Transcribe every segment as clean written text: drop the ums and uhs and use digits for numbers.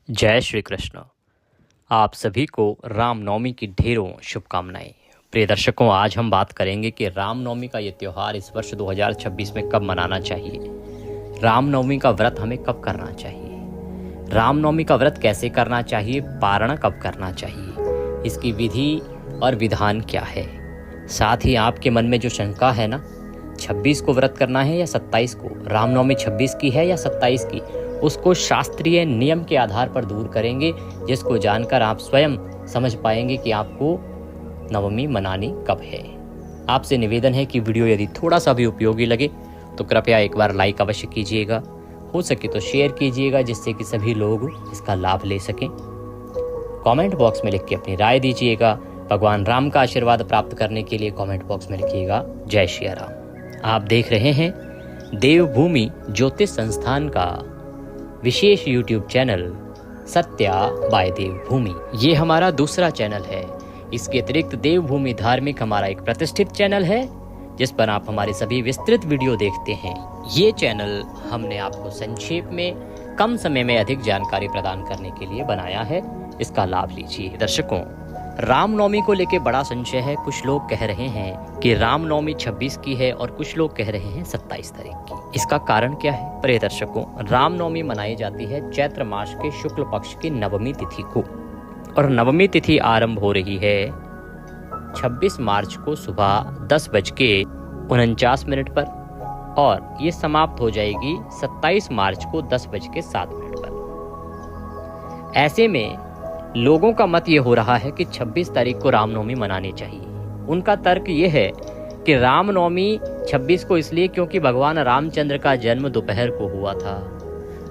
जय श्री कृष्ण। आप सभी को रामनवमी की ढेरों शुभकामनाएं। प्रिय दर्शकों, आज हम बात करेंगे कि रामनवमी का ये त्यौहार इस वर्ष 2026 में कब मनाना चाहिए। रामनवमी का व्रत हमें कब करना चाहिए, रामनवमी का व्रत कैसे करना चाहिए, पारण कब करना चाहिए, इसकी विधि और विधान क्या है। साथ ही आपके मन में जो शंका है ना, 26 को व्रत करना है या 27 को, रामनवमी 26 की है या 27 की, उसको शास्त्रीय नियम के आधार पर दूर करेंगे, जिसको जानकर आप स्वयं समझ पाएंगे कि आपको नवमी मनानी कब है। आपसे निवेदन है कि वीडियो यदि थोड़ा सा भी उपयोगी लगे तो कृपया एक बार लाइक अवश्य कीजिएगा, हो सके तो शेयर कीजिएगा, जिससे कि सभी लोग इसका लाभ ले सकें। कमेंट बॉक्स में लिख के अपनी राय दीजिएगा। भगवान राम का आशीर्वाद प्राप्त करने के लिए कमेंट बॉक्स में लिखिएगा जय श्री राम। आप देख रहे हैं देवभूमि ज्योतिष संस्थान का विशेष YouTube चैनल सत्या बाय देवभूमि। ये हमारा दूसरा चैनल है। इसके अतिरिक्त देवभूमि धार्मिक हमारा एक प्रतिष्ठित चैनल है, जिस पर आप हमारे सभी विस्तृत वीडियो देखते हैं। ये चैनल हमने आपको संक्षेप में कम समय में अधिक जानकारी प्रदान करने के लिए बनाया है, इसका लाभ लीजिए। दर्शकों, रामनवमी को लेकर बड़ा संशय है। कुछ लोग कह रहे हैं कि रामनवमी 26 की है और कुछ लोग कह रहे हैं 27 तारीख की। इसका कारण क्या है? प्रिय दर्शकों, रामनवमी मनाई जाती है चैत्र मास के शुक्ल पक्ष की नवमी तिथि को, और नवमी तिथि आरंभ हो रही है 26 मार्च को सुबह 10:49 पर, और ये समाप्त हो जाएगी 27 मार्च को 10:07 पर। ऐसे में लोगों का मत ये हो रहा है कि 26 तारीख को रामनवमी मनानी चाहिए। उनका तर्क ये है कि रामनवमी 26 को इसलिए क्योंकि भगवान रामचंद्र का जन्म दोपहर को हुआ था,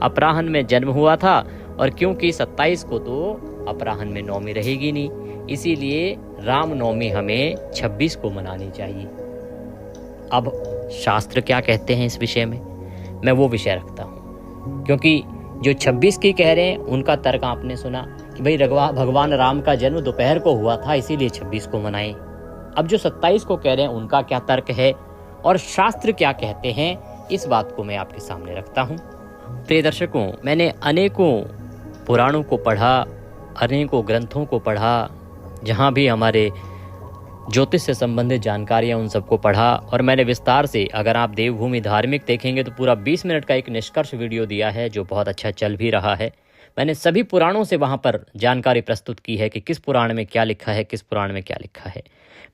अपराह्न में जन्म हुआ था, और क्योंकि 27 को तो अपराह्न में नवमी रहेगी नहीं, इसीलिए रामनवमी हमें 26 को मनानी चाहिए। अब शास्त्र क्या कहते हैं इस विषय में, मैं वो विषय रखता हूँ, क्योंकि जो 26 की कह रहे हैं उनका तर्क आपने सुना कि भाई भगवान राम का जन्म दोपहर को हुआ था, इसीलिए 26 को मनाएं। अब जो 27 को कह रहे हैं उनका क्या तर्क है और शास्त्र क्या कहते हैं, इस बात को मैं आपके सामने रखता हूँ। प्रिय दर्शकों, मैंने अनेकों पुराणों को पढ़ा, अनेकों ग्रंथों को पढ़ा, जहाँ भी हमारे ज्योतिष से संबंधित जानकारियाँ उन सबको पढ़ा, और मैंने विस्तार से, अगर आप देवभूमि धार्मिक देखेंगे तो पूरा 20 मिनट का एक निष्कर्ष वीडियो दिया है, जो बहुत अच्छा चल भी रहा है। मैंने सभी पुराणों से वहाँ पर जानकारी प्रस्तुत की है कि किस पुराण में क्या लिखा है, किस पुराण में क्या लिखा है।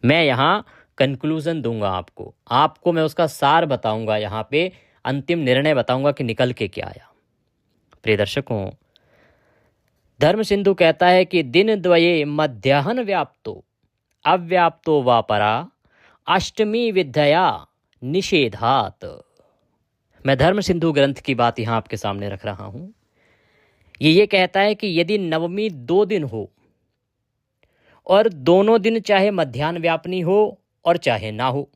मैं यहाँ कंक्लूजन दूंगा आपको मैं उसका सार बताऊंगा, यहाँ पे अंतिम निर्णय बताऊंगा कि निकल के क्या आया। प्रिय दर्शकों, धर्म सिंधु कहता है कि दिन द्वये मध्याह्न व्याप्तो अव्याप्तो वा परा अष्टमी विद्या निषेधात। मैं धर्म सिंधु ग्रंथ की बात यहाँ आपके सामने रख रहा हूँ। ये कहता है कि यदि नवमी 2 दिन हो और दोनों दिन चाहे मध्याह्न व्यापनी हो और चाहे ना हो,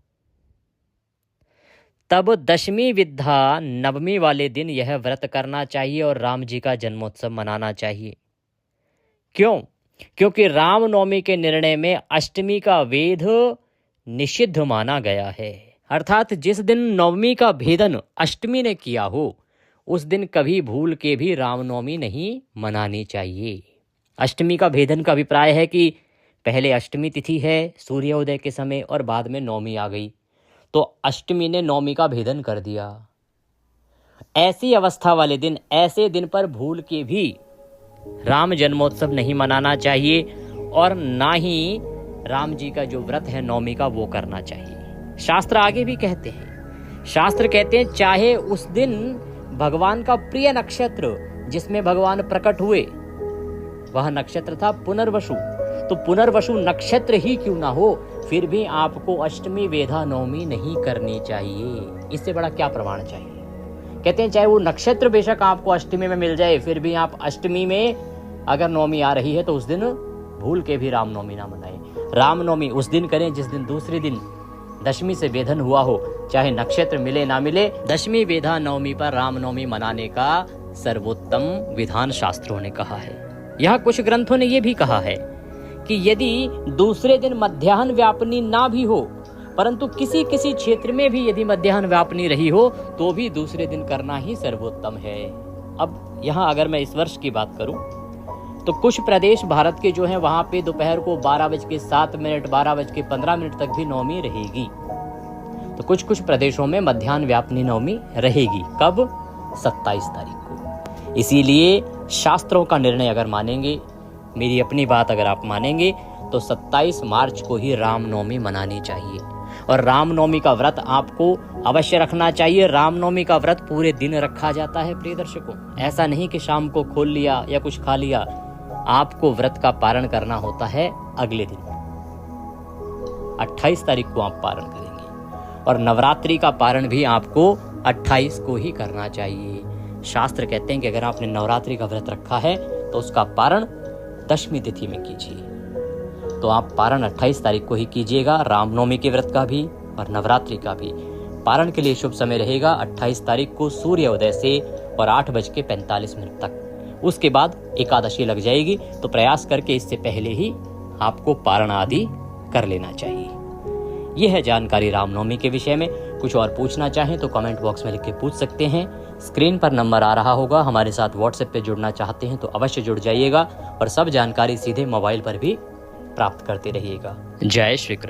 तब दशमी विद्या नवमी वाले दिन यह व्रत करना चाहिए और राम जी का जन्मोत्सव मनाना चाहिए। क्यों? क्योंकि रामनवमी के निर्णय में अष्टमी का वेद निषिद्ध माना गया है। अर्थात जिस दिन नवमी का भेदन अष्टमी ने किया हो, उस दिन कभी भूल के भी रामनवमी नहीं मनानी चाहिए। अष्टमी का भेदन का अभिप्राय है कि पहले अष्टमी तिथि है सूर्योदय के समय, और बाद में नवमी आ गई, तो अष्टमी ने नवमी का भेदन कर दिया। ऐसी अवस्था वाले दिन, ऐसे दिन पर भूल के भी राम जन्मोत्सव नहीं मनाना चाहिए, और ना ही राम जी का जो व्रत है नवमी का वो करना चाहिए। शास्त्र आगे भी कहते हैं, शास्त्र कहते हैं चाहे उस दिन भगवान का प्रिय नक्षत्र जिसमें भगवान प्रकट हुए वह नक्षत्र था पुनर्वसु, तो पुनर्वसु नक्षत्र ही क्यों ना हो, फिर भी आपको अष्टमी वेधा नवमी नहीं करनी चाहिए। इससे बड़ा क्या प्रमाण चाहिए? कहते हैं चाहे वो नक्षत्र बेशक आपको अष्टमी में मिल जाए, फिर भी आप अष्टमी में अगर नवमी आ रही है तो उस दिन भूल के भी रामनवमी ना मनाएं। रामनवमी उस दिन करें जिस दिन दूसरे दिन दशमी से वेधन हुआ हो, चाहे नक्षत्र मिले ना मिले। दशमी वेधा नवमी पर रामनवमी मनाने का सर्वोत्तम विधान शास्त्रों ने कहा है। यहाँ कुछ ग्रंथों ने यह भी कहा है कि यदि दूसरे दिन मध्याह्न व्यापनी ना भी हो, परंतु किसी किसी क्षेत्र में भी यदि मध्याह्न व्यापनी रही हो, तो भी दूसरे दिन करना ही सर्वोत्तम है। अब यहाँ अगर मैं इस वर्ष की बात करूं तो कुछ प्रदेश भारत के जो हैं वहाँ पे दोपहर को 12:07, 12:15 तक भी नवमी रहेगी। तो कुछ कुछ प्रदेशों में मध्याह्न व्यापिनी नवमी रहेगी। कब? 27 तारीख को। इसीलिए शास्त्रों का निर्णय अगर मानेंगे, मेरी अपनी बात अगर आप मानेंगे, तो 27 मार्च को ही रामनवमी मनानी चाहिए। और रामनवमी का व्रत आपको अवश्य रखना चाहिए। रामनवमी का व्रत पूरे दिन रखा जाता है प्रिय दर्शकों, ऐसा नहीं कि शाम को खोल लिया या कुछ खा लिया। आपको व्रत का पारण करना होता है अगले दिन, 28 तारीख को आप पारण करेंगे। और नवरात्रि का पारण भी आपको 28 को ही करना चाहिए। शास्त्र कहते हैं कि अगर आपने नवरात्रि का व्रत रखा है तो उसका पारण 10वीं तिथि में कीजिए। तो आप पारण 28 तारीख को ही कीजिएगा, रामनवमी के व्रत का भी और नवरात्रि का भी। पारण के लिए शुभ समय रहेगा 28 तारीख को सूर्योदय से और 8:45 तक। उसके बाद एकादशी लग जाएगी, तो प्रयास करके इससे पहले ही आपको पारण आदि कर लेना चाहिए। यह है जानकारी रामनवमी के विषय में। कुछ और पूछना चाहें तो कमेंट बॉक्स में लिख के पूछ सकते हैं। स्क्रीन पर नंबर आ रहा होगा, हमारे साथ व्हाट्सएप पे जुड़ना चाहते हैं तो अवश्य जुड़ जाइएगा और सब जानकारी सीधे मोबाइल पर भी प्राप्त करते रहिएगा। जय श्री कृष्ण।